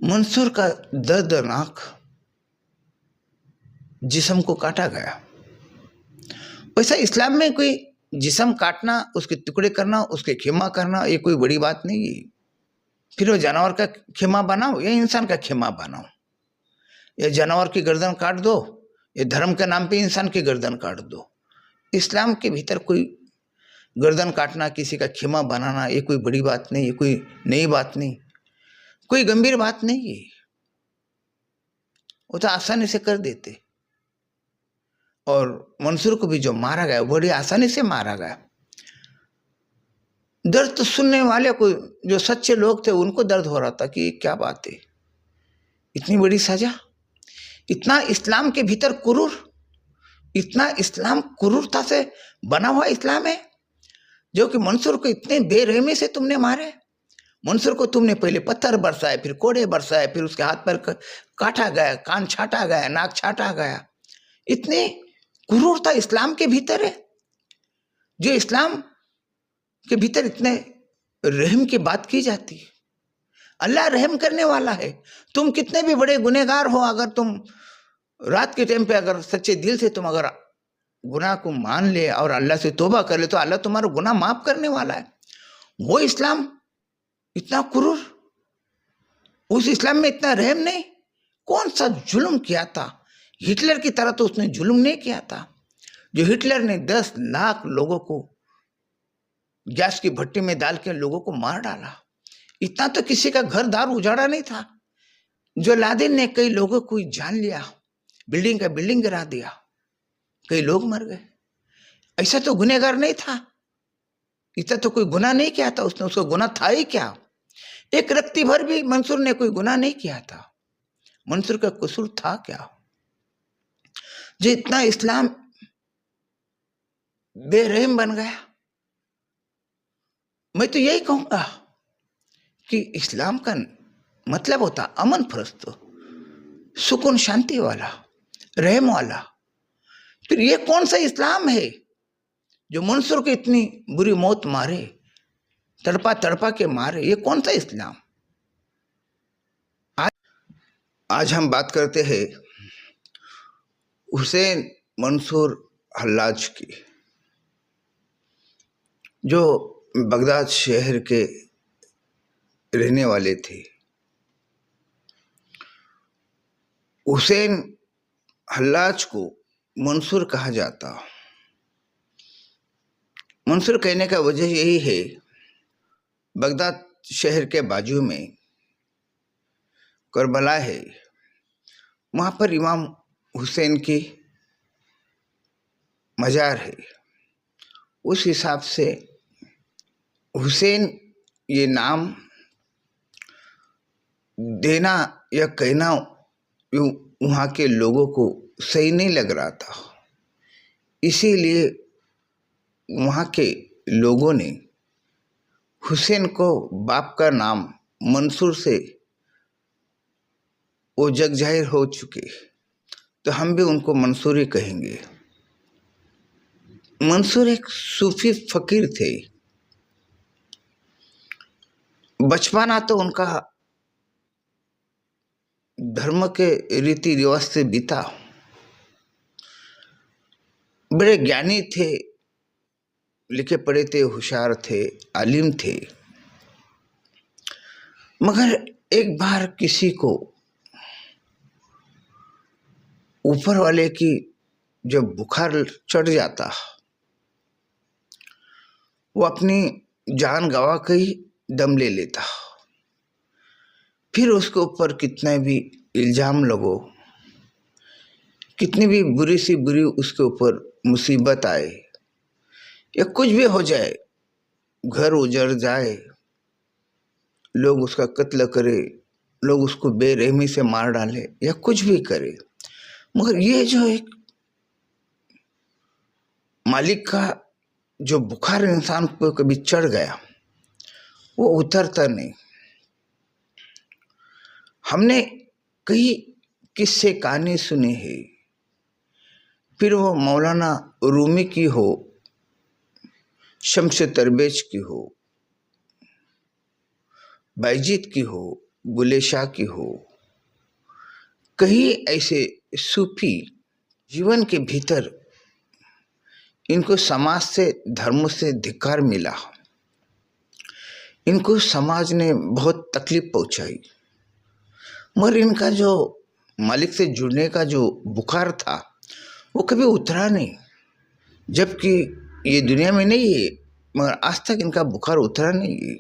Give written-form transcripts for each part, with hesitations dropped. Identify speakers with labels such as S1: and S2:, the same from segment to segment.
S1: मंसूर का दर्दनाक जिस्म को काटा गया। वैसा इस्लाम में कोई जिस्म काटना, उसके टुकड़े करना, उसके खेमा करना, ये कोई बड़ी बात नहीं है। फिर वो जानवर का खेमा बनाओ या इंसान का खेमा बनाओ, ये जानवर की गर्दन काट दो, ये धर्म के नाम पे इंसान की गर्दन काट दो। इस्लाम के भीतर कोई गर्दन काटना, किसी का खेमा बनाना, ये कोई बड़ी बात नहीं, ये कोई नई बात नहीं, कोई गंभीर बात नहीं है। वो तो आसानी से कर देते। और मंसूर को भी जो मारा गया बड़ी आसानी से मारा गया। दर्द तो सुनने वाले को, जो सच्चे लोग थे, उनको दर्द हो रहा था कि क्या बात है, इतनी बड़ी सजा, इतना इस्लाम के भीतर कुरूर, इतना इस्लाम क्रूरता से बना हुआ इस्लाम है, जो कि मंसूर को इतने बेरहमी से तुमने मारे। मंसूर को तुमने पहले पत्थर बरसाए, फिर कोड़े बरसाए, फिर उसके हाथ पर काटा गया, कान छाटा गया, नाक छाटा गया। इतनी क्रूरता इस्लाम के भीतर है। जो इस्लाम के भीतर इतने रहम की बात की जाती है। अल्लाह रहम करने वाला है। तुम कितने भी बड़े गुनहगार हो, अगर तुम रात के टाइम पे अगर सच्चे दिल से तुम अगर गुनाह को मान ले और अल्लाह से तौबा कर ले, तो अल्लाह तुम्हारा गुनाह माफ करने वाला है। वो इस्लाम इतना क्रूर, उस इस्लाम में इतना रहम नहीं। कौन सा जुल्म किया था? हिटलर की तरह तो उसने जुल्म नहीं किया था। जो हिटलर ने 10 लाख लोगों को गैस की भट्टी में डाल के लोगों को मार डाला, इतना तो किसी का घर दार उजाड़ा नहीं था। जो लादेन ने कई लोगों को जान लिया, बिल्डिंग का बिल्डिंग गिरा दिया, कई लोग मर गए। ऐसा तो गुनहगार नहीं था, इतना तो कोई गुनाह नहीं किया था उसने। उसका गुनाह था ही क्या? एक रत्ती भर भी मंसूर ने कोई गुनाह नहीं किया था। मंसूर का कसूर था क्या जो इतना इस्लाम बेरहम बन गया? मैं तो यही कहूंगा कि इस्लाम का मतलब होता अमन फरस्त, सुकून शांति वाला, रहम वाला। फिर ये कौन सा इस्लाम है जो मंसूर को इतनी बुरी मौत मारे, तड़पा तड़पा के मारे? ये कौन सा इस्लाम? आज हम बात करते हैं हुसैन मंसूर हल्लाज की, जो बगदाद शहर के रहने वाले थे। हुसैन हल्लाज को मंसूर कहा जाता। मंसूर कहने का वजह यही है, बगदाद शहर के बाजू में करबला है, वहाँ पर इमाम हुसैन की मज़ार है। उस हिसाब से हुसैन ये नाम देना या कहना वहाँ के लोगों को सही नहीं लग रहा था। इसीलिए वहाँ के लोगों ने हुसैन को बाप का नाम मंसूर से वो जग जाहिर हो चुके, तो हम भी उनको मंसूर ही कहेंगे। मंसूर एक सूफी फकीर थे। बचपना तो उनका धर्म के रीति रिवाज से बीता। बड़े ज्ञानी थे, लिखे पढ़े थे, होशियार थे, आलिम थे। मगर एक बार किसी को ऊपर वाले की जब बुखार चढ़ जाता, वो अपनी जान गवा के ही दम ले लेता। फिर उसके ऊपर कितना भी इल्ज़ाम लगो, कितनी भी बुरी सी बुरी उसके ऊपर मुसीबत आए या कुछ भी हो जाए, घर उजड़ जाए, लोग उसका कत्ल करे, लोग उसको बेरहमी से मार डाले या कुछ भी करे, मगर ये जो एक मालिक का जो बुखार इंसान को कभी चढ़ गया, वो उतरता नहीं। हमने कई किस्से कहानी सुनी है, फिर वो मौलाना रूमी की हो, शम्स तरबेज की हो, बायजीत की हो, बुल्ले शाह की हो, कई ऐसे सूफी जीवन के भीतर इनको समाज से, धर्म से धिक्कार मिला, इनको समाज ने बहुत तकलीफ पहुंचाई, मगर इनका जो मालिक से जुड़ने का जो बुखार था वो कभी उतरा नहीं। जबकि ये दुनिया में नहीं है, मगर आज तक इनका बुखार उतरा नहीं है।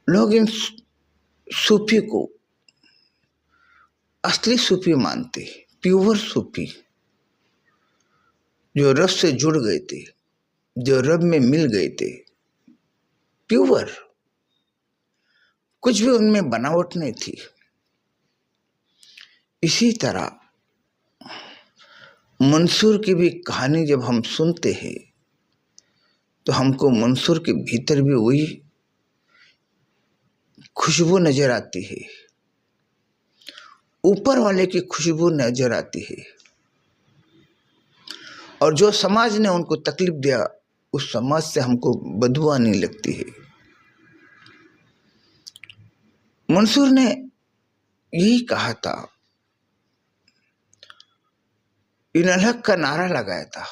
S1: लोग इन सूफी को असली सूफी मानते, प्योर सूफी, जो रब से जुड़ गए थे, जो रब में मिल गए थे, प्योर, कुछ भी उनमें बनावट नहीं थी। इसी तरह मंसूर की भी कहानी जब हम सुनते हैं तो हमको मंसूर के भीतर भी वही खुशबू नजर आती है, ऊपर वाले की खुशबू नजर आती है। और जो समाज ने उनको तकलीफ दिया, उस समाज से हमको बदबू आने लगती है। मंसूर ने यही कहा था, इनल हक का नारा लगाया था।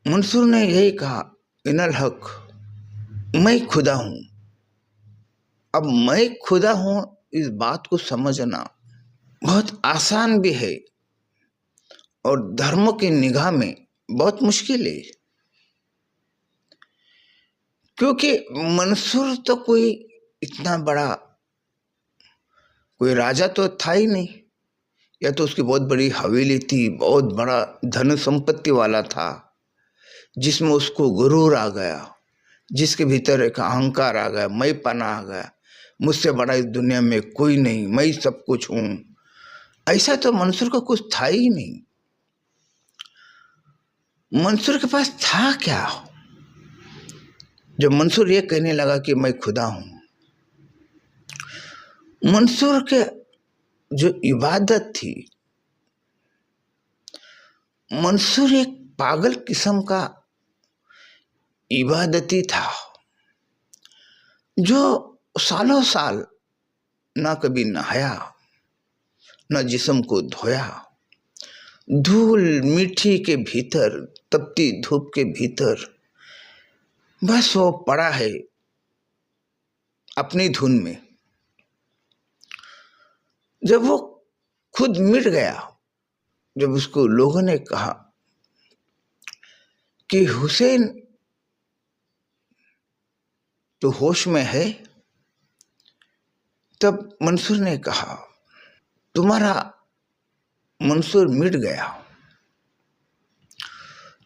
S1: मंसूर ने यही कहा, इनल हक, मैं खुदा हूं। अब मैं खुदा हूं, इस बात को समझना बहुत आसान भी है और धर्म की निगाह में बहुत मुश्किल है, क्योंकि मंसूर तो कोई इतना बड़ा कोई राजा तो था ही नहीं, या तो उसकी बहुत बड़ी हवेली थी, बहुत बड़ा धन संपत्ति वाला था, जिसमें उसको गुरूर आ गया, जिसके भीतर एक अहंकार आ गया, मैं पना आ गया, मुझसे बड़ा इस दुनिया में कोई नहीं, मैं सब कुछ हूं। ऐसा तो मंसूर का कुछ था ही नहीं। मंसूर के पास था क्या? जब मंसूर ये कहने लगा कि मैं खुदा हूं, मंसूर के जो इबादत थी, मंसूर एक पागल किस्म का इबादती था, जो सालों साल ना कभी नहाया, न जिस्म को धोया, धूल मिट्टी के भीतर, तपती धूप के भीतर बस वो पड़ा है अपनी धुन में। जब वो खुद मिट गया, जब उसको लोगों ने कहा कि हुसैन तो होश में है, तब मंसूर ने कहा, तुम्हारा मंसूर मिट गया।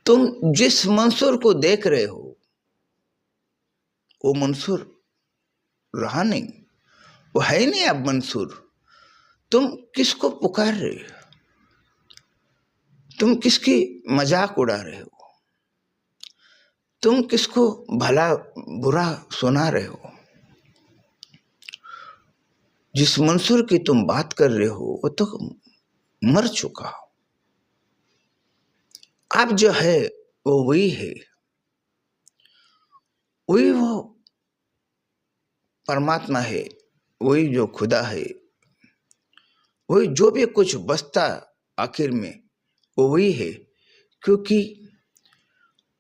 S1: तुम जिस मंसूर को देख रहे हो वो मंसूर रहा नहीं, वो है नहीं अब मंसूर। तुम किसको पुकार रहे हो? तुम किसकी मजाक उड़ा रहे हो? तुम किसको भला बुरा सुना रहे हो? जिस मंसूर की तुम बात कर रहे हो वो तो मर चुका। अब जो है वो वही है, वही वो परमात्मा है, वही जो खुदा है, वही जो भी कुछ बचता आखिर में वो वही है। क्योंकि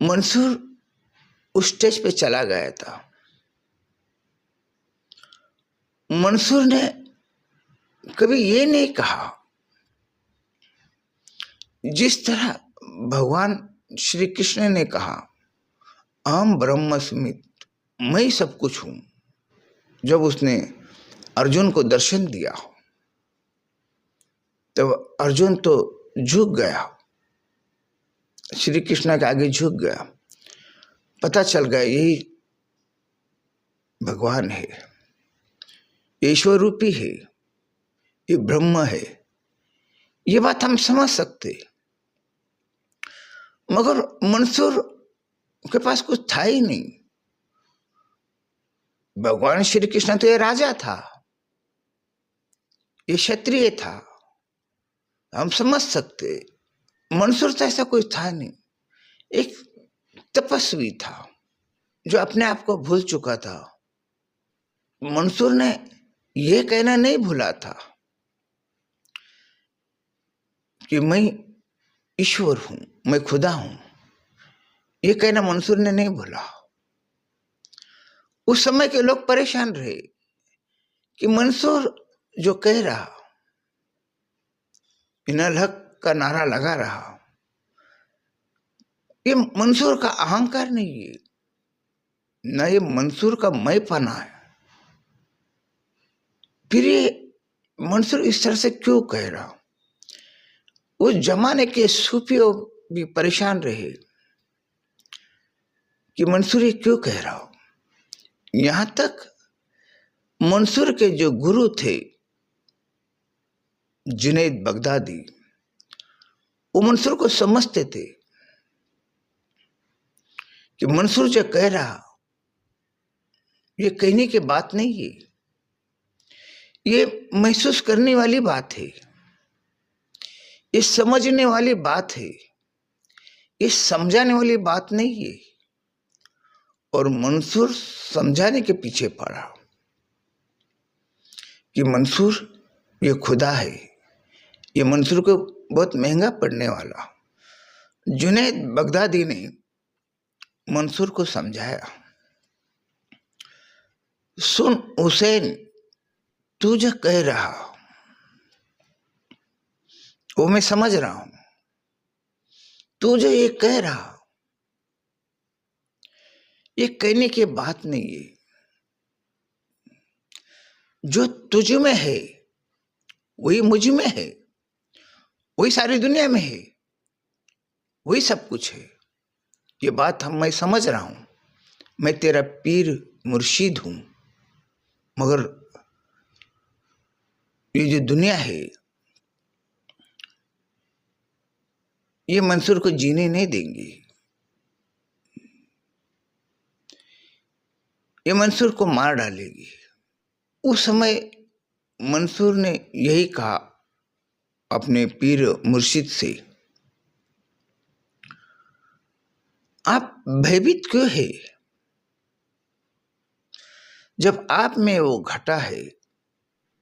S1: मंसूर उस स्टेज पे चला गया था। मंसूर ने कभी ये नहीं कहा, जिस तरह भगवान श्री कृष्ण ने कहा, अहम ब्रह्मस्मि, मैं सब कुछ हूं। जब उसने अर्जुन को दर्शन दिया तब अर्जुन तो झुक गया, श्री कृष्ण के आगे झुक गया। पता चल गया यही भगवान है, ईश्वर रूपी है, ये ब्रह्म है। ये बात हम समझ सकते, मगर मंसूर के पास कुछ था ही नहीं। भगवान श्री कृष्ण तो ये राजा था, ये क्षत्रिय था, हम समझ सकते। मंसूर तो ऐसा कोई था नहीं, एक तपस्वी था जो अपने आप को भूल चुका था। मंसूर ने यह कहना नहीं भूला था कि मैं ईश्वर हूं, मैं खुदा हूं। यह कहना मंसूर ने नहीं भूला। उस समय के लोग परेशान रहे कि मंसूर जो कह रहा, इनल हक का नारा लगा रहा, ये मंसूर का अहंकार नहीं है, न ये मंसूर का मैं पना है। फिर ये मंसूर इस तरह से क्यों कह रहा? उस जमाने के सूफियों भी परेशान रहे कि मंसूर ये क्यों कह रहा हो। यहां तक मंसूर के जो गुरु थे जुनैद बगदादी, वो मंसूर को समझते थे कि मंसूर जो कह रहा ये कहने की बात नहीं है, ये महसूस करने वाली बात है, ये समझने वाली बात है, ये समझाने वाली बात नहीं है। और मंसूर समझाने के पीछे पड़ा कि मंसूर ये खुदा है। ये मंसूर को बहुत महंगा पड़ने वाला। जुनैद बगदादी ने मंसूर को समझाया, सुन हुसैन, तू जो कह रहा वो मैं समझ रहा हूं। तू जो ये कह रहा ये कहने की बात नहीं है। जो तुझ में है वही मुझ में है, वही सारी दुनिया में है, वही सब कुछ है। ये बात मैं समझ रहा हूं। मैं तेरा पीर मुर्शिद हूं, मगर ये जो दुनिया है ये मंसूर को जीने नहीं देंगी। ये मंसूर को मार डालेगी। उस समय मंसूर ने यही कहा अपने पीर मुर्शिद से, आप भयभीत क्यों है? जब आप में वो घटा है,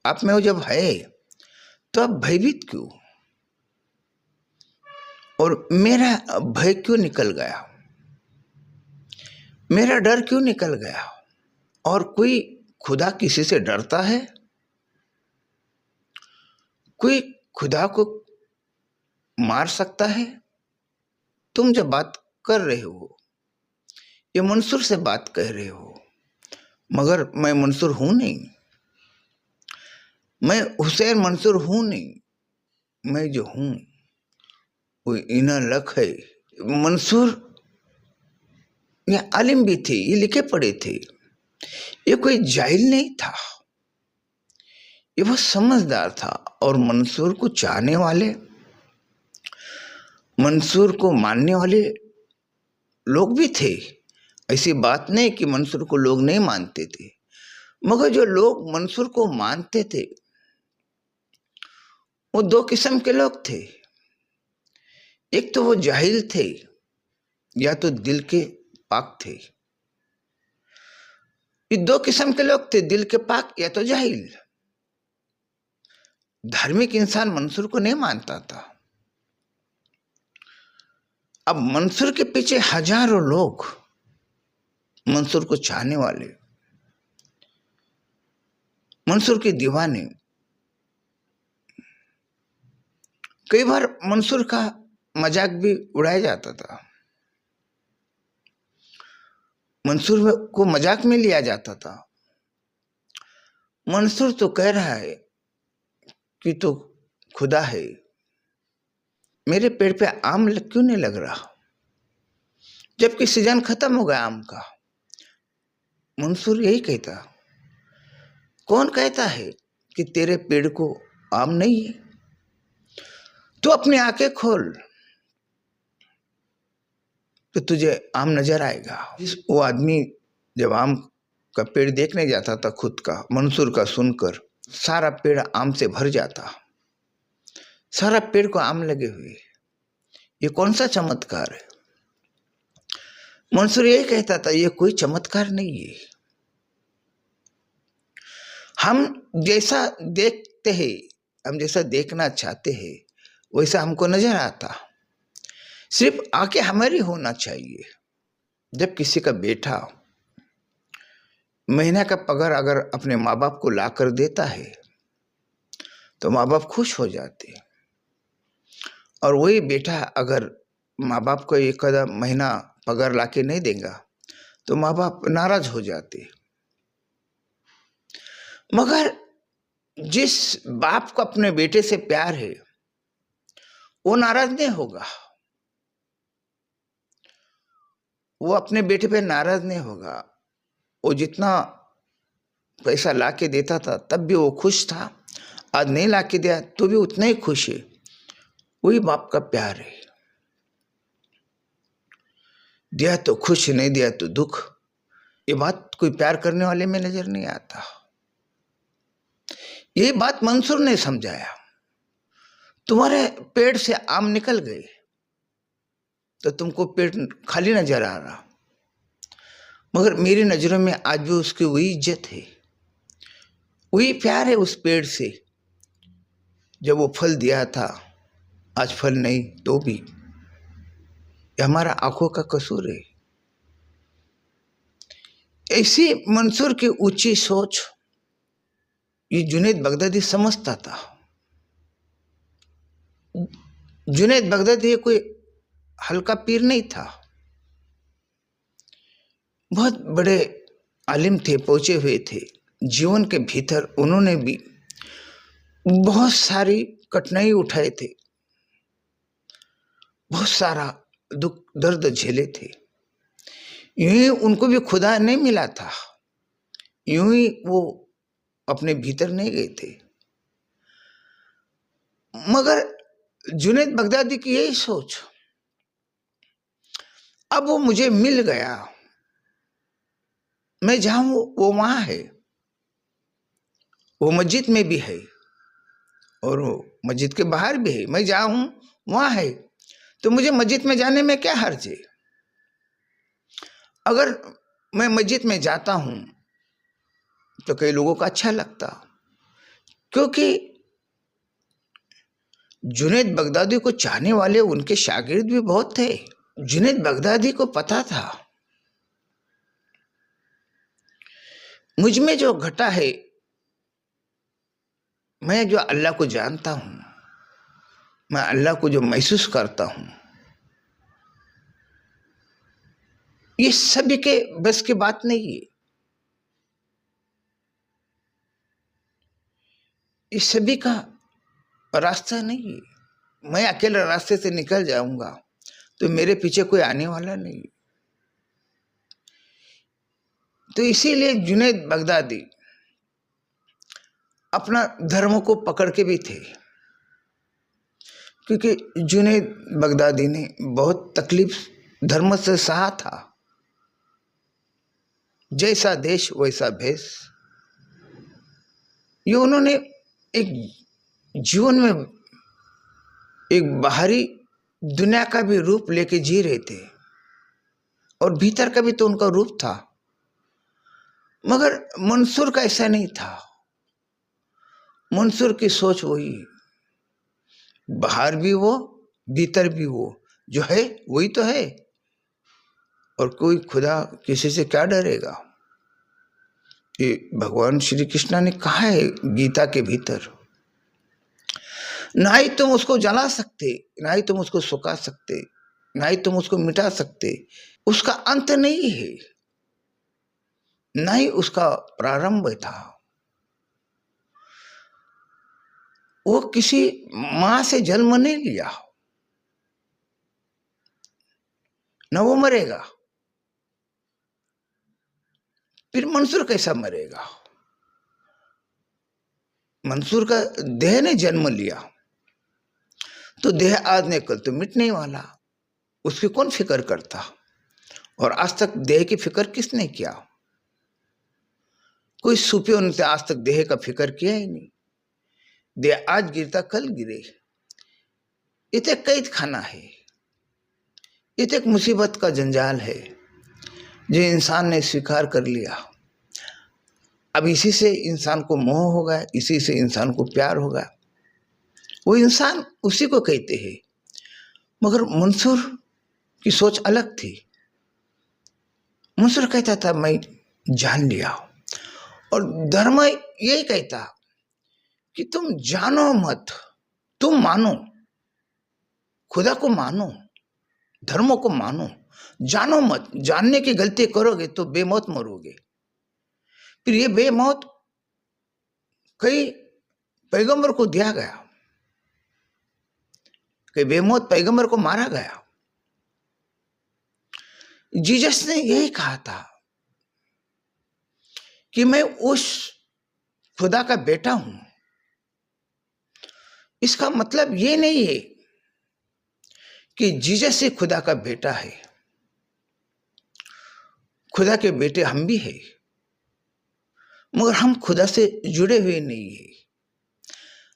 S1: आप में वो जब है, तो आप भयभीत क्यों? और मेरा भय क्यों निकल गया? मेरा डर क्यों निकल गया? और कोई खुदा किसी से डरता है? कोई खुदा को मार सकता है? तुम जब बात कर रहे हो, ये मंसूर से बात कह रहे हो, मगर मैं मंसूर हूं नहीं, मैं हुसैन मंसूर हूं नहीं। मैं जो हूं वो इना लख है। मंसूर ये आलिम भी थे, ये लिखे पढ़े थे, ये कोई जाहिल नहीं था, ये बहुत समझदार था। और मंसूर को चाहने वाले, मंसूर को मानने वाले लोग भी थे। ऐसी बात नहीं कि मंसूर को लोग नहीं मानते थे, मगर जो लोग मंसूर को मानते थे वो दो किस्म के लोग थे। एक तो वो जाहिल थे, या तो दिल के पाक थे। ये दो किस्म के लोग थे, दिल के पाक या तो जाहिल। धार्मिक इंसान मंसूर को नहीं मानता था। अब मंसूर के पीछे हजारों लोग, मंसूर को चाहने वाले, मंसूर के दीवाने। कई बार मंसूर का मजाक भी उड़ाया जाता था, मंसूर को मजाक में लिया जाता था। मंसूर तो कह रहा है कि तो खुदा है, मेरे पेड़ पे आम क्यों नहीं लग रहा, जबकि सीजन खत्म हो गया आम का। मंसूर यही कहता, कौन कहता है कि तेरे पेड़ को आम नहीं है? तू अपनी आंखें खोल तो तुझे आम नजर आएगा। वो आदमी जब आम का पेड़ देखने जाता था खुद का, मंसूर का सुनकर, सारा पेड़ आम से भर जाता, सारा पेड़ को आम लगे हुए। ये कौन सा चमत्कार है? मंसूर यही कहता था, ये कोई चमत्कार नहीं है, हम जैसा देखते हैं, हम जैसा देखना चाहते हैं वैसा हमको नजर आता, सिर्फ आंखें हमारी होना चाहिए। जब किसी का बेटा महीने का पगार अगर अपने माँ बाप को ला कर देता है तो माँ बाप खुश हो जाते हैं, और वही बेटा अगर माँ बाप को एक आधा महीना पगार ला के नहीं देगा तो माँ बाप नाराज हो जाते। मगर जिस बाप को अपने बेटे से प्यार है वो नाराज नहीं होगा, वो अपने बेटे पे नाराज नहीं होगा। वो जितना पैसा ला के देता था तब भी वो खुश था, आज नहीं ला के दिया तो भी उतना ही खुश है। वही बाप का प्यार है। दिया तो खुश, नहीं दिया तो दुख। ये बात कोई प्यार करने वाले में नजर नहीं आता। ये बात मंसूर ने समझाया। तुम्हारे पेड़ से आम निकल गए तो तुमको पेट खाली नजर आ रहा, मगर मेरी नजरों में आज भी उसकी वही इज्जत है, वही प्यार है उस पेड़ से। जब वो फल दिया था, आज फल नहीं तो भी ये हमारा आंखों का कसूर है। ऐसी मंसूर की ऊंची सोच ये जुनैद बगदादी समझता था। जुनैद बगदादी कोई हल्का पीर नहीं था, बहुत बड़े आलिम थे, पहुंचे हुए थे। जीवन के भीतर उन्होंने भी बहुत सारी कठिनाई उठाए थे, बहुत सारा दुख दर्द झेले थे। यूं ही उनको भी खुदा नहीं मिला था, यूं ही वो अपने भीतर नहीं गए थे। मगर जुनैद बगदादी की यही सोच, अब वो मुझे मिल गया, मैं जहां हूं वो वहां है, वो मस्जिद में भी है और वो मस्जिद के बाहर भी है। मैं जहां हूं वहां है, तो मुझे मस्जिद में जाने में क्या हर्ज है। अगर मैं मस्जिद में जाता हूं तो कई लोगों को अच्छा लगता, क्योंकि जुनैद बगदादी को चाहने वाले उनके शागिर्द भी बहुत थे। जुनैद बगदादी को पता था मुझ में जो घटा है, मैं जो अल्लाह को जानता हूं, मैं अल्लाह को जो महसूस करता हूं, ये सभी के बस की बात नहीं है, ये सभी का रास्ता नहीं है। मैं अकेले रास्ते से निकल जाऊंगा तो मेरे पीछे कोई आने वाला नहीं। तो इसीलिए जुनैद बगदादी अपना धर्म को पकड़ के भी थे, क्योंकि जुनैद बगदादी ने बहुत तकलीफ धर्म से सहा था। जैसा देश वैसा भेष, ये उन्होंने एक जीवन में एक बाहरी दुनिया का भी रूप लेके जी रहे थे और भीतर का भी तो उनका रूप था। मगर मंसूर का ऐसा नहीं था। मंसूर की सोच वही, बाहर भी वो भीतर भी वो, जो है वही तो है, और कोई खुदा किसी से क्या डरेगा। ये भगवान श्री कृष्ण ने कहा है गीता के भीतर, ना ही तुम उसको जला सकते, ना ही तुम उसको सुखा सकते, ना ही तुम उसको मिटा सकते। उसका अंत नहीं है, ना ही उसका प्रारंभ था। वो किसी मां से जन्म नहीं लिया, न वो मरेगा। फिर मंसूर कैसा मरेगा? मंसूर का देह ने जन्म लिया, तो देह आज ने कल तो मिटने वाला, उसकी कौन फिक्र करता। और आज तक देह की फिक्र किसने किया? कोई सूफियों ने आज तक देह का फिक्र किया ही नहीं। देह आज गिरता कल गिरे, इतने कैद खाना है, इतने मुसीबत का जंजाल है जो इंसान ने स्वीकार कर लिया। अब इसी से इंसान को मोह होगा, इसी से इंसान को प्यार होगा। वो इंसान उसी को कहते हैं। मगर मंसूर की सोच अलग थी। मंसूर कहता था मैं जान लिया, और धर्म यही कहता कि तुम जानो मत, तुम मानो, खुदा को मानो, धर्मों को मानो, जानो मत। जानने की गलती करोगे तो बेमौत मरोगे। फिर ये बेमौत कई पैगंबर को दिया गया, कई बेमौत पैगंबर को मारा गया। जीसस ने यही कहा था कि मैं उस खुदा का बेटा हूं। इसका मतलब ये नहीं है कि जीसस ही खुदा का बेटा है। खुदा के बेटे हम भी हैं, मगर हम खुदा से जुड़े हुए नहीं है।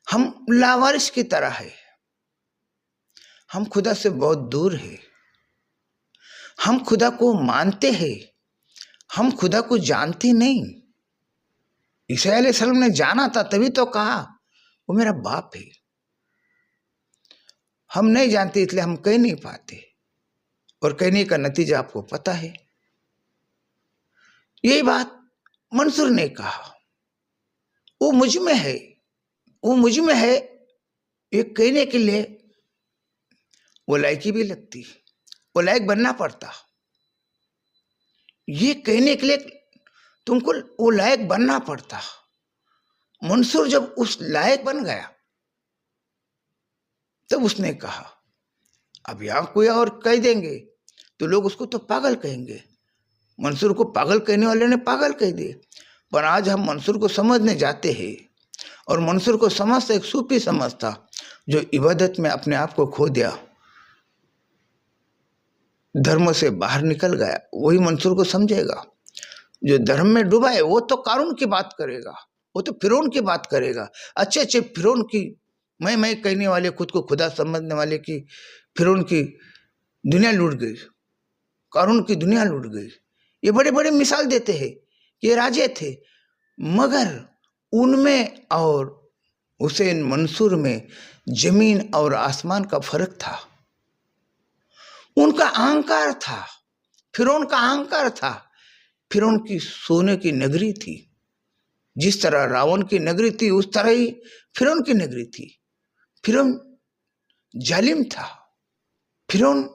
S1: हम लावारिस की तरह है। हम खुदा से बहुत दूर है। हम खुदा को मानते हैं, हम खुदा को जानते नहीं। ईसा अलैहिस्सलाम ने जाना था, तभी तो कहा वो मेरा बाप है। हम नहीं जानते, इसलिए हम कह नहीं पाते, और कहने का नतीजा आपको पता है। यही बात मंसूर ने कहा, वो मुझ में है, वो मुझ में है। ये कहने के लिए वो लायकी भी लगती, वो लायक बनना पड़ता। ये कहने के लिए तुमको वो लायक बनना पड़ता। मंसूर जब उस लायक बन गया, तब उसने कहा अब यहां कोई और कह देंगे तो लोग उसको तो पागल कहेंगे। मंसूर को पागल कहने वाले ने पागल कह दिए। पर आज हम मंसूर को समझने जाते हैं, और मंसूर को समझता एक सूफी समझता, जो इबादत में अपने आप को खो दिया, धर्म से बाहर निकल गया, वही मंसूर को समझेगा। जो धर्म में डूबा है वो तो कारून की बात करेगा, वो तो फिरौन की बात करेगा। अच्छे अच्छे फिरौन की, मैं कहने वाले, खुद को खुदा समझने वाले की फिरौन की दुनिया लूट गई, कारून की दुनिया लूट गई। ये बड़े बड़े मिसाल देते हैं कि ये राजे थे, मगर उनमें और हुसैन मंसूर में जमीन और आसमान का फर्क था। उनका अहंकार था, फिरौन का अहंकार था। फिरौन की सोने की नगरी थी, जिस तरह रावण की नगरी थी उस तरह ही फिरौन की नगरी थी। फिरौन जालिम था। फिरौन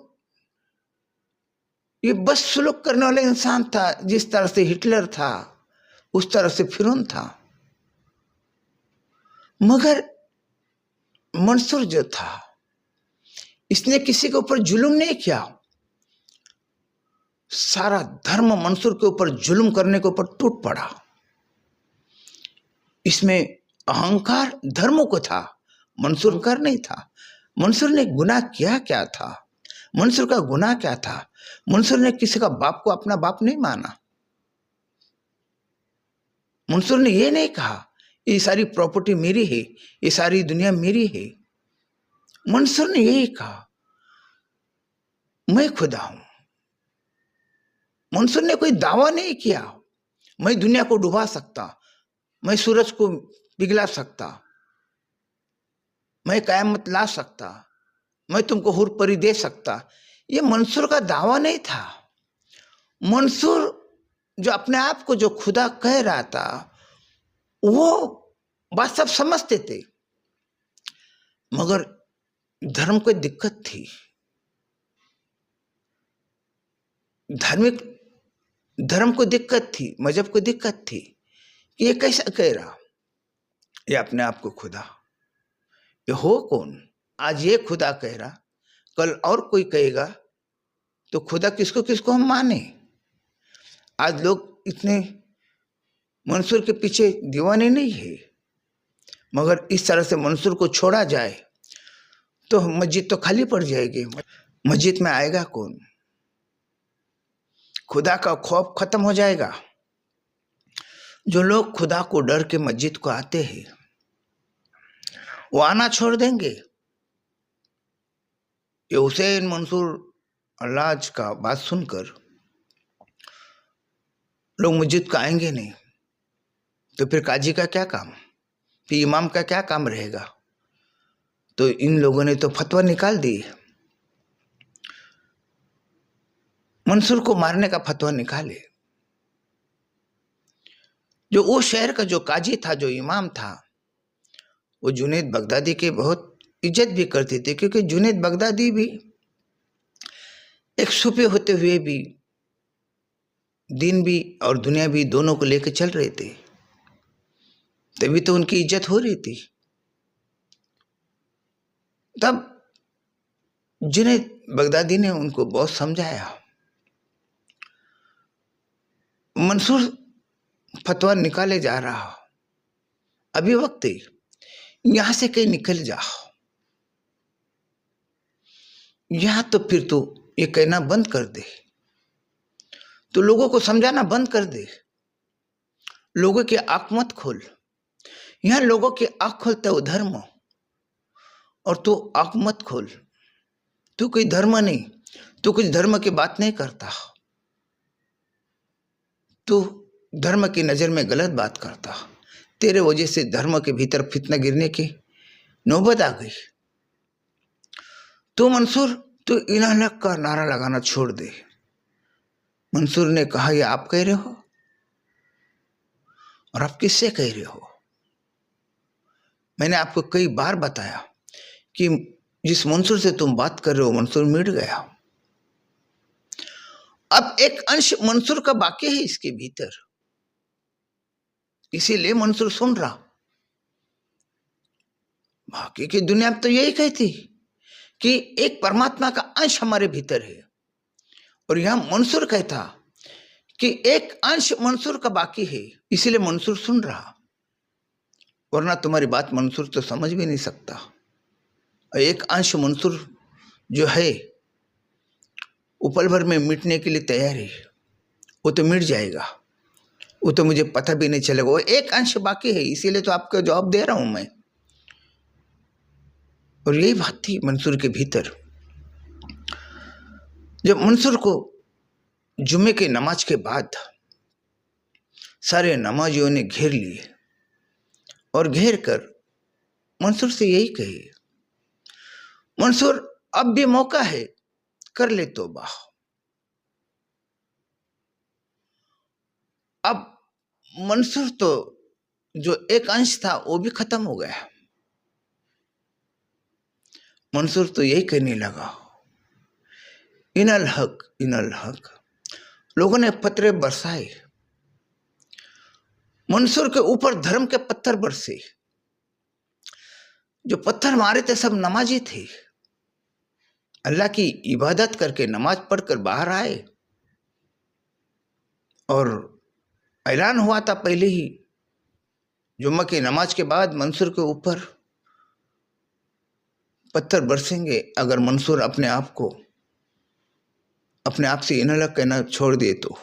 S1: ये बस सुलूक करने वाला इंसान था। जिस तरह से हिटलर था उस तरह से फिरौन था। मगर मंसूर जो था, इसने किसी के ऊपर जुल्म नहीं किया। सारा धर्म मंसूर के ऊपर जुल्म करने के ऊपर टूट पड़ा। इसमें अहंकार धर्म को था, मंसूर कर नहीं था। मंसूर ने गुनाह किया क्या था? मंसूर का गुनाह क्या था? मंसूर ने किसी का बाप को अपना बाप नहीं माना। मंसूर ने यह नहीं कहा ये सारी प्रॉपर्टी मेरी है, ये सारी दुनिया मेरी है। मंसूर ने यही कहा मैं खुदा हूं। मंसूर ने कोई दावा नहीं किया मैं दुनिया को डुबा सकता, मैं सूरज को पिघला सकता, मैं कयामत ला सकता, मैं तुमको हुर परी दे सकता। ये मंसूर का दावा नहीं था। मंसूर जो अपने आप को जो खुदा कह रहा था, वो बात सब समझते थे, मगर धर्म को दिक्कत थी। धार्मिक धर्म को दिक्कत थी, मजहब को दिक्कत थी कि ये कैसा कह रहा, ये अपने आप को खुदा, ये हो कौन? आज ये खुदा कह रहा, कल और कोई कहेगा, तो खुदा किसको किसको हम माने? आज लोग इतने मंसूर के पीछे दीवाने नहीं है, मगर इस तरह से मंसूर को छोड़ा जाए तो मस्जिद तो खाली पड़ जाएगी। मस्जिद में आएगा कौन? खुदा का खौफ खत्म हो जाएगा। जो लोग खुदा को डर के मस्जिद को आते हैं, वो आना छोड़ देंगे। ये हुसैन मंसूर अल्लाज का बात सुनकर लोग मस्जिद को आएंगे नहीं। तो फिर काजी का क्या काम, फिर इमाम का क्या काम रहेगा। तो इन लोगों ने तो फतवा निकाल दी, मंसूर को मारने का फतवा निकाले। जो उस शहर का जो काजी था, जो इमाम था, वो जुनैद बगदादी के बहुत इज्जत भी करते थे, क्योंकि जुनैद बगदादी भी एक सूफी होते हुए भी दीन भी और दुनिया भी दोनों को लेकर चल रहे थे, तभी तो उनकी इज्जत हो रही थी। तब जुनैद बगदादी ने उनको बहुत समझाया। मंसूर फतवा निकाले जा रहा, अभी वक्त है, यहां से कहीं निकल जाओ, यहां तो फिर तो ये कहना बंद कर दे, तो लोगों को समझाना बंद कर दे, लोगों की आंख मत खोल। यहां लोगों की आंख खोलता है धर्म, और तू आंख मत खोल। तू कोई धर्म नहीं, तू कुछ धर्म की बात नहीं करता, तू धर्म की नजर में गलत बात करता। तेरे वजह से धर्म के भीतर फितना गिरने की नौबत आ गई। तो मंसूर, तू इलाह का नारा लगाना छोड़ दे। मंसूर ने कहा, ये आप कह रहे हो, और आप किससे कह रहे हो? मैंने आपको कई बार बताया कि जिस मंसूर से तुम बात कर रहे हो, मंसूर मिट गया। अब एक अंश मंसूर का बाकी है इसके भीतर, इसीलिए मंसूर सुन रहा। बाकी की दुनिया तो यही कहती कि एक परमात्मा का अंश हमारे भीतर है, और यहां मंसूर कहता कि एक अंश मंसूर का बाकी है, इसीलिए मंसूर सुन रहा। वरना तुम्हारी बात मंसूर तो समझ भी नहीं सकता। एक अंश मंसूर जो है वो पल भर में मिटने के लिए तैयार है, वो तो मिट जाएगा, वो तो मुझे पता भी नहीं चलेगा। वो एक अंश बाकी है, इसीलिए तो आपको जवाब दे रहा हूं मैं। और यही बात थी मंसूर के भीतर। जब मंसूर को जुम्मे के नमाज के बाद सारे नमाजियों ने घेर लिए, और घेर कर मंसूर से यही कहे, मंसूर अब भी मौका है, कर ले तौबा। अब मंसूर तो जो एक अंश था वो भी खत्म हो गया। मंसूर तो यही कहने लगा, इनल हक इनल हक। लोगों ने पत्थर बरसाए, मंसूर के ऊपर धर्म के पत्थर बरसे। जो पत्थर मारे थे सब नमाजी थे, अल्लाह की इबादत करके नमाज पढ़कर बाहर आए, और ऐलान हुआ था पहले ही जुम्मा की नमाज के बाद मंसूर के ऊपर पत्थर बरसेंगे अगर मंसूर अपने आप से इनलक कहना छोड़ दे। तो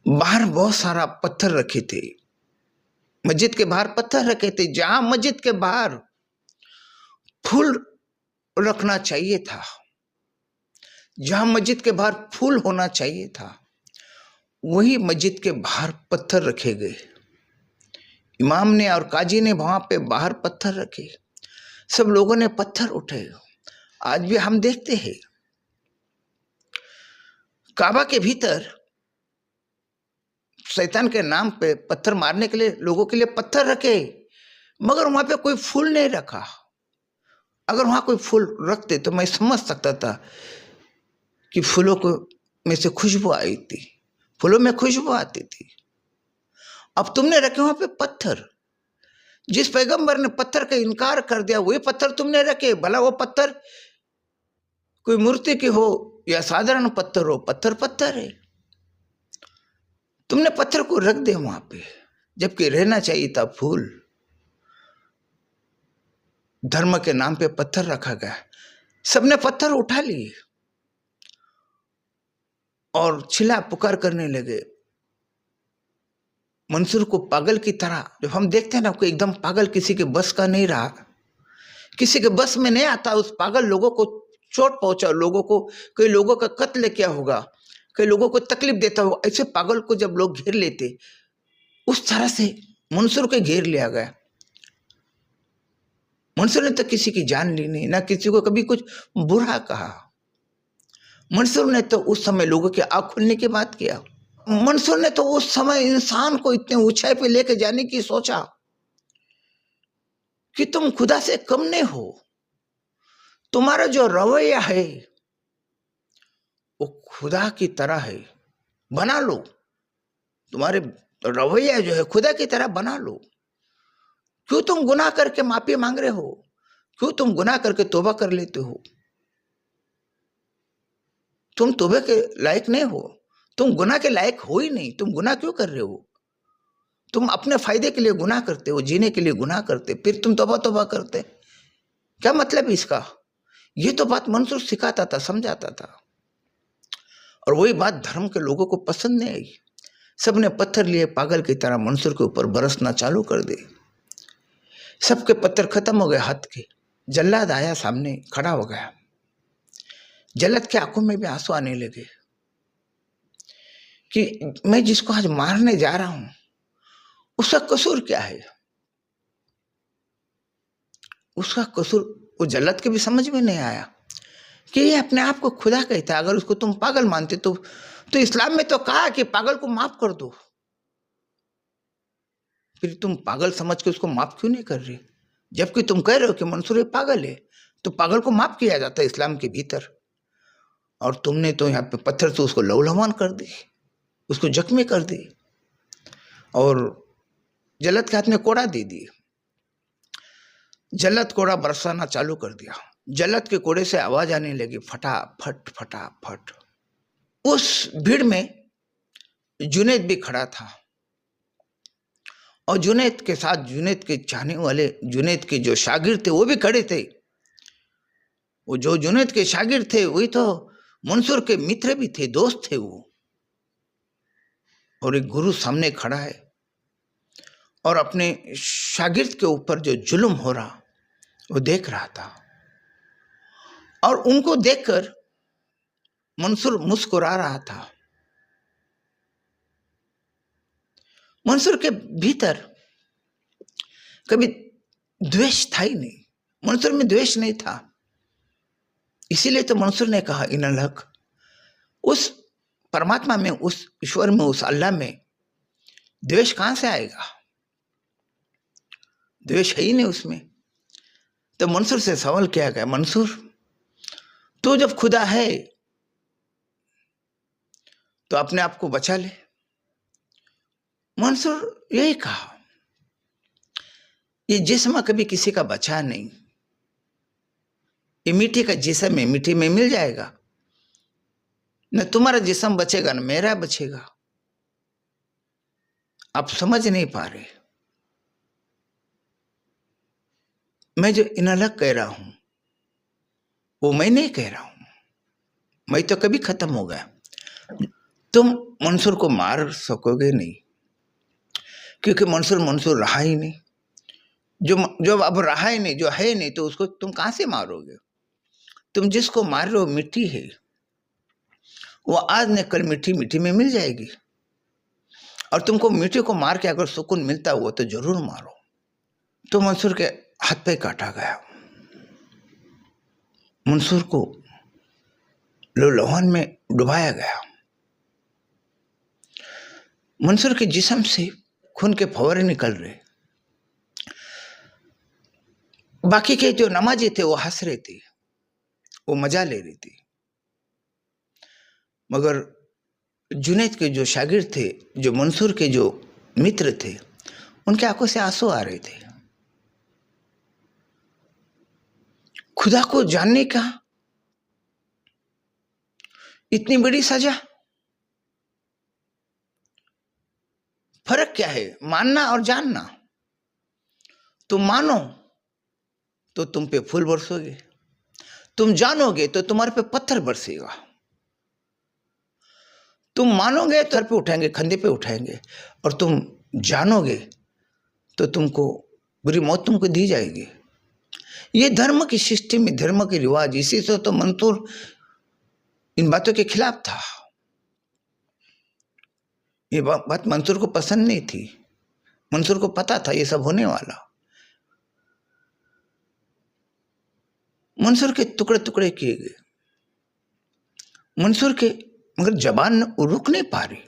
S1: बाहर बहुत सारा पत्थर रखे थे, मस्जिद के बाहर पत्थर रखे थे। जहां मस्जिद के बाहर फूल रखना चाहिए था, जहां मस्जिद के बाहर फूल होना चाहिए था, वही मस्जिद के बाहर पत्थर रखे गए। इमाम ने और काजी ने वहां पे बाहर पत्थर रखे, सब लोगों ने पत्थर उठाए। आज भी हम देखते हैं काबा के भीतर शैतान के नाम पे पत्थर मारने के लिए लोगों के लिए पत्थर रखे, मगर वहां पे कोई फूल नहीं रखा। अगर वहां कोई फूल रखते तो मैं समझ सकता था कि फूलों को में से खुशबू आई थी, फूलों में खुशबू आती थी। अब तुमने रखे वहां पे पत्थर। जिस पैगंबर ने पत्थर का इनकार कर दिया वही पत्थर तुमने रखे। भला वो पत्थर कोई मूर्ति की हो या साधारण पत्थर हो, पत्थर पत्थर है। तुमने पत्थर को रख दिया वहां पे, जबकि रहना चाहिए था फूल। धर्म के नाम पे पत्थर रखा गया, सबने पत्थर उठा लिए और चिल्ला पुकार करने लगे। मंसूर को पागल की तरह, जब हम देखते हैं ना कोई एकदम पागल किसी के बस का नहीं रहा, किसी के बस में नहीं आता, उस पागल लोगों को चोट पहुंचा, लोगों को कई लोगों का कत्ल किया होगा, कई लोगों को तकलीफ देता होगा, ऐसे पागल को जब लोग घेर लेते उस तरह से मंसूर को घेर लिया गया। मंसूर ने तो किसी की जान ली नहीं, ना किसी को कभी कुछ बुरा कहा। मंसूर ने तो उस समय लोगों की आंख खुलने की बात किया। मंसूर ने तो उस समय इंसान को इतने ऊंचाई पे लेके जाने की सोचा कि तुम खुदा से कम नहीं हो, तुम्हारा जो रवैया है वो खुदा की तरह है, बना लो। तुम्हारे रवैया जो है खुदा की तरह बना लो। क्यों तुम गुनाह करके माफी मांग रहे हो? क्यों तुम गुनाह करके तौबा कर लेते हो? तुम तौबे के लायक नहीं हो, तुम गुनाह के लायक हो ही नहीं। तुम गुनाह क्यों कर रहे हो? तुम अपने फायदे के लिए गुनाह करते हो, जीने के लिए गुनाह करते, फिर तुम तौबा करते। क्या मतलब इसका? ये तो बात मंसूर सिखाता था, समझाता था, और वही बात धर्म के लोगों को पसंद नहीं आई। सबने पत्थर लिए पागल की तरह मंसूर के ऊपर बरसना चालू कर दिए। सबके पत्थर खत्म हो गए हाथ के। जल्लाद आया, सामने खड़ा हो गया। जल्लाद की आंखों में भी आंसू आने लगे कि मैं जिसको आज मारने जा रहा हूं उसका कसूर क्या है? उसका कसूर वो जल्लाद के भी समझ में नहीं आया कि ये अपने आप को खुदा कहता है। अगर उसको तुम पागल मानते तो इस्लाम में तो कहा कि पागल को माफ कर दो, फिर तुम पागल समझ के उसको माफ क्यों नहीं कर रहे? जबकि तुम कह रहे हो कि मंसूर पागल है, तो पागल को माफ किया जाता है इस्लाम के भीतर, और तुमने तो यहाँ पे पत्थर से उसको लहूलुहान कर दी, उसको जख्मी कर दी, और जल्लाद के हाथ में कोड़ा दे दिए। जल्लाद कोड़ा बरसाना चालू कर दिया। जल्लाद के कोड़े से आवाज आने लगी, फटाफट फटाफट। उस भीड़ में जुनैद भी खड़ा था, और जुनैद के साथ जुनैद के चाहने वाले, जुनैद के जो शागिर्द थे वो भी खड़े थे। वो जो जुनैद के शागिर्द थे वही तो मंसूर के मित्र भी थे, दोस्त थे वो। और एक गुरु सामने खड़ा है और अपने शागिर्द के ऊपर जो जुल्म हो रहा वो देख रहा था, और उनको देखकर मंसूर मुस्कुरा रहा था। मंसूर के भीतर कभी द्वेष था ही नहीं, मंसूर में द्वेष नहीं था। इसीलिए तो मंसूर ने कहा इनल हक, उस परमात्मा में, उस ईश्वर में, उस अल्लाह में द्वेष कहां से आएगा? द्वेष है ही नहीं उसमें। तो मंसूर से सवाल किया गया, मंसूर तू जब खुदा है तो अपने आप को बचा ले। मंसूर यही कहा, ये जिस्म कभी किसी का बचा नहीं, ये मिट्टी का जिस्म है, मिट्टी में मिल जाएगा। न तुम्हारा जिस्म बचेगा न मेरा बचेगा। आप समझ नहीं पा रहे। मैं जो इनलक कह रहा हूं वो मैं नहीं कह रहा हूं, मैं तो कभी खत्म हो गया। तुम मंसूर को मार सकोगे नहीं, क्योंकि मंसूर रहा ही नहीं। जो अब रहा ही नहीं, जो है नहीं, तो उसको तुम कहां से मारोगे? तुम जिसको मार रहे हो मिट्टी है, वो आज न कल मिट्टी में मिल जाएगी, और तुमको मिट्टी को मार के अगर सुकून मिलता हो तो जरूर मारो। तो मंसूर के हाथ पे काटा गया। मंसूर को लहूलुहान में डुबाया गया। मंसूर के जिस्म से खून के फव्वारे निकल रहे। बाकी के जो नमाजी थे वो हंस रहे थे, वो मजा ले रहे थे, मगर जुनैद के जो शागिर्द थे, जो मंसूर के जो मित्र थे, उनके आंखों से आंसू आ रहे थे। खुदा को जानने का इतनी बड़ी सजा, फर्क क्या है मानना और जानना? तुम मानो तो तुम पे फूल बरसोगे, तुम जानोगे तो तुम्हारे पे पत्थर बरसेगा। तुम मानोगे तो सर पे उठाएंगे, कंधे पे उठाएंगे, और तुम जानोगे तो तुमको बुरी मौत तुमको दी जाएगी। ये धर्म की सिस्टम, धर्म के रिवाज, इसी से तो मंसूर इन बातों के खिलाफ था। ये बात मंसूर को पसंद नहीं थी। मंसूर को पता था ये सब होने वाला। मंसूर के टुकड़े टुकड़े किए गए। मंसूर के मगर जबान रुक नहीं पा रही।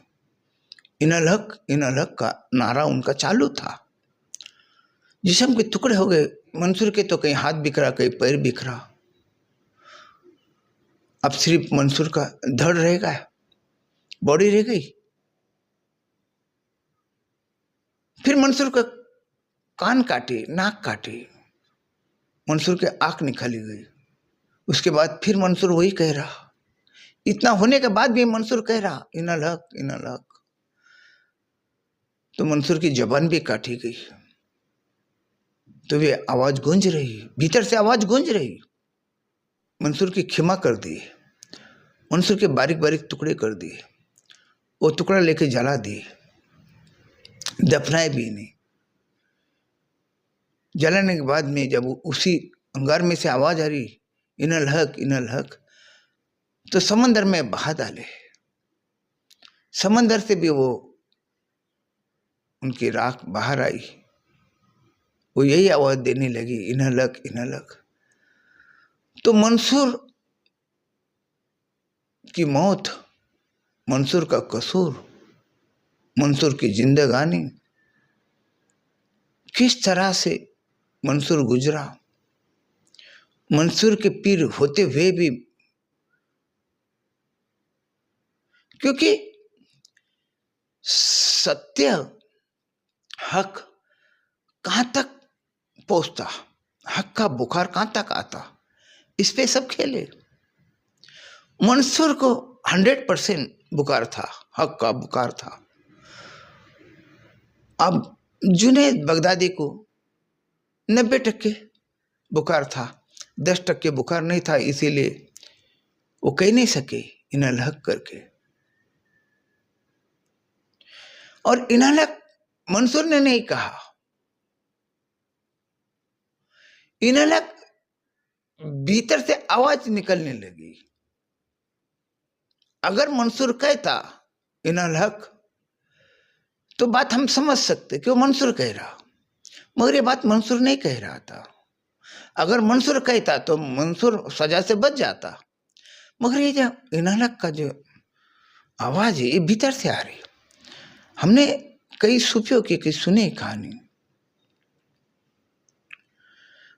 S1: इनल हक का नारा उनका चालू था। जिस्म के टुकड़े हो गए मंसूर के, तो कहीं हाथ बिखरा, कहीं पैर बिखरा। अब सिर्फ मंसूर का धड़ रह गया, बॉडी रह गई। फिर मंसूर का कान काटे, नाक काटे, मंसूर के आंख निकाली गई। उसके बाद फिर मंसूर वही कह रहा। इतना होने के बाद भी मंसूर कह रहा इनल हक, इनल हक। तो मंसूर की जबान भी काटी गई, तो वे आवाज गूंज रही, भीतर से आवाज गूंज रही। मंसूर की क्षमा कर दी, मंसूर के बारीक बारीक टुकड़े कर दिए, वो टुकड़ा लेके जला दिए, दफनाए भी नहीं। जलाने के बाद में जब उसी अंगार में से आवाज आ रही इनल हक, इनल हक, तो समंदर में बहा डाले। समंदर से भी वो उनकी राख बाहर आई, वो यही आवाज देने लगी इनल हक, इनल हक। तो मंसूर की मौत, मंसूर का कसूर, मंसूर की जिंदगानी, किस तरह से मंसूर गुजरा। मंसूर के पीर होते हुए भी, क्योंकि सत्य हक कहां तक पहुंचता, हक का बुखार कहां तक आता, इस पे सब खेले। मंसूर को 100% बुखार था, हक का बुखार था। अब जुनैद बगदादी को 90% बुखार था, 10% बुखार नहीं था, इसीलिए वो कह नहीं सके इनल हक करके। और इनल हक मंसूर ने नहीं कहा, इनल हक भीतर से आवाज निकलने लगी। अगर मंसूर कहता इनल हक तो बात हम समझ सकते कि वो मंसूर कह रहा, मगर ये बात मंसूर नहीं कह रहा था। अगर मंसूर कहता तो मंसूर सजा से बच जाता, मगर ये जो इनल हक का जो आवाज है ये भीतर से आ रही। हमने कई सूफियों की सुनी कहानी।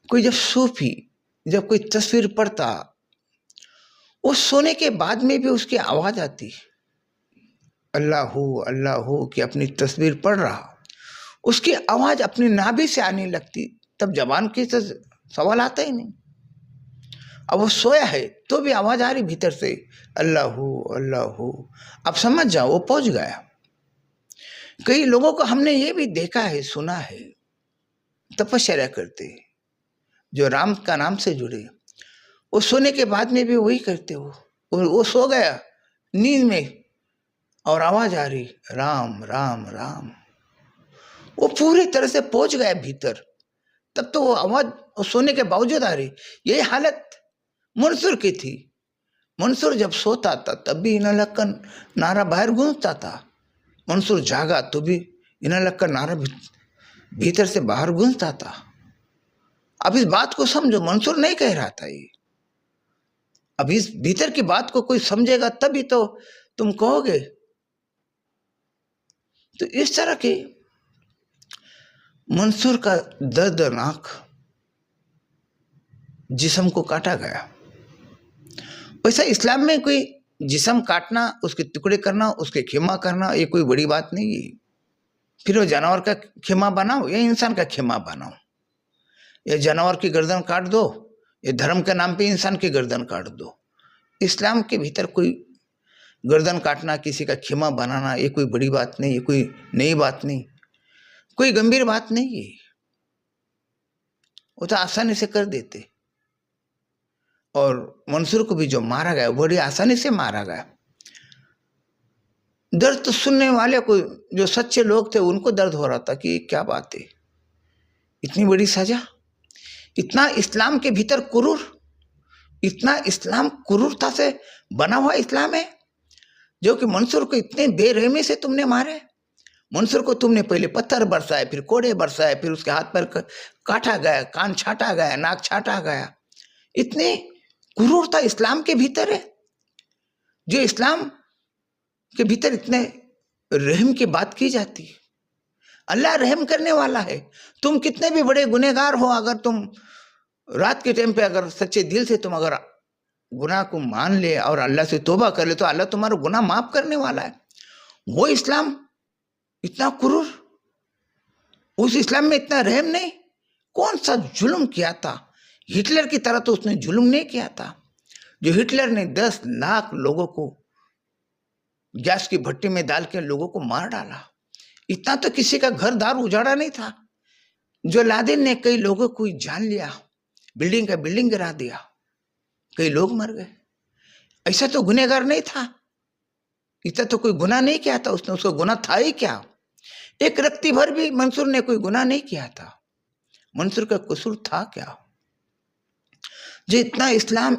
S1: कोई जब सूफी जब कोई तस्वीर पढ़ता, वो सोने के बाद में भी उसकी आवाज आती, अल्लाह हो कि अपनी तस्वीर पढ़ रहा, उसकी आवाज अपनी नाभि से आने लगती, तब जबान की तो सवाल आता ही नहीं। अब वो सोया है तो भी आवाज आ रही भीतर से, अल्लाह हो। अब समझ जाओ वो पहुंच गया। कई लोगों को हमने ये भी देखा है, सुना है, तपस्या करते जो राम का नाम से जुड़े, वो सोने के बाद में भी वही करते हो। वो सो गया नींद में और आवाज आ रही राम राम राम, वो पूरी तरह से पहुंच गया भीतर, तब तो वो आवाज सोने के बावजूद आ रही। यही हालत मंसूर की थी। मंसूर जब सोता था तब भी इनल हक का नारा बाहर गूंजता था, मंसूर जागा तो भी इनल हक का नारा भीतर से बाहर गूंजता था। अब इस बात को समझो, मंसूर नहीं कह रहा था ये। अब इस भीतर की बात को कोई समझेगा तभी तो तुम कहोगे। तो इस तरह के मंसूर का दर्दनाक जिस्म को काटा गया। वैसा इस्लाम में कोई जिस्म काटना, उसके टुकड़े करना, उसके खेमा करना, ये कोई बड़ी बात नहीं है। फिर वो जानवर का खेमा बनाओ या इंसान का खेमा बनाओ, या जानवर की गर्दन काट दो, या धर्म के नाम पे इंसान की गर्दन काट दो। इस्लाम के भीतर कोई गर्दन काटना, किसी का खेमा बनाना, ये कोई बड़ी बात नहीं, ये कोई नई बात नहीं, कोई गंभीर बात नहीं है। वो तो आसानी से कर देते। और मंसूर को भी जो मारा गया बड़ी आसानी से मारा गया। दर्द तो सुनने वाले को, जो सच्चे लोग थे, उनको दर्द हो रहा था कि क्या बात है, इतनी बड़ी सजा, इतना इस्लाम के भीतर कुरूर, इतना इस्लाम क्रूरता से बना हुआ इस्लाम है जो कि मंसूर को इतने बेरहमी से तुमने मारे। मंसूर को तुमने पहले पत्थर बरसाए, फिर कोड़े बरसाए, फिर उसके हाथ पर काटा गया, कान छाटा गया, नाक छाटा गया। इतनी क्रूरता इस्लाम के भीतर है। जो इस्लाम के भीतर इतने रहम की बात की जाती है। अल्लाह रहम करने वाला है। तुम कितने भी बड़े गुनहगार हो, अगर तुम रात के टाइम पे अगर सच्चे दिल से तुम अगर गुनाह को मान ले और अल्लाह से तौबा कर ले, तो अल्लाह तुम्हारा गुनाह माफ करने वाला है। वो इस्लाम इतना क्रूर, उस इस्लाम में इतना रहम नहीं। कौन सा जुल्म किया था? हिटलर की तरह तो उसने जुल्म नहीं किया था। जो हिटलर ने 10 लाख लोगों को गैस की भट्टी में डाल के लोगों को मार डाला, इतना तो किसी का घर दार उजाड़ा नहीं था। जो लादेन ने कई लोगों को जान लिया, बिल्डिंग का बिल्डिंग गिरा दिया, कई लोग मर गए। ऐसा तो गुनहगार नहीं था, इतना तो कोई गुनाह नहीं किया था उसने। उसको गुनाह था ही क्या? एक रत्ती भर भी मंसूर ने कोई गुनाह नहीं किया था। मंसूर का कसूर था क्या? जो इतना इस्लाम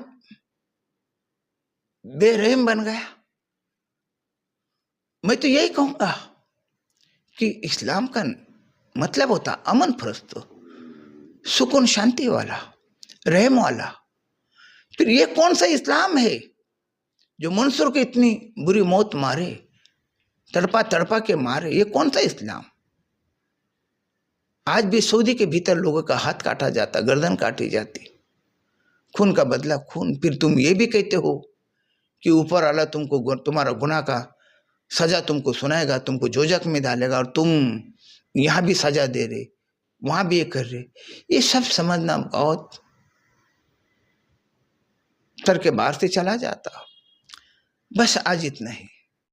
S1: बेरहम बन गया। मैं तो यही कहूंगा कि इस्लाम का मतलब होता अमन फरस्त, सुकून शांति वाला, रहम वाला। फिर ये कौन सा इस्लाम है जो मंसूर को इतनी बुरी मौत मारे, तड़पा तड़पा के मारे? ये कौन सा इस्लाम? आज भी सऊदी के भीतर लोगों का हाथ काटा जाता, गर्दन काटी जाती, खून का बदला खून। फिर तुम ये भी कहते हो कि ऊपर वाला तुमको तुम्हारा गुनाह का सजा तुमको सुनाएगा, तुमको जोजक में डालेगा, और तुम यहाँ भी सजा दे रहे, वहां भी ये कर रहे। ये सब समझना बहुत सर के बाहर से चला जाता। बस आज इतना ही।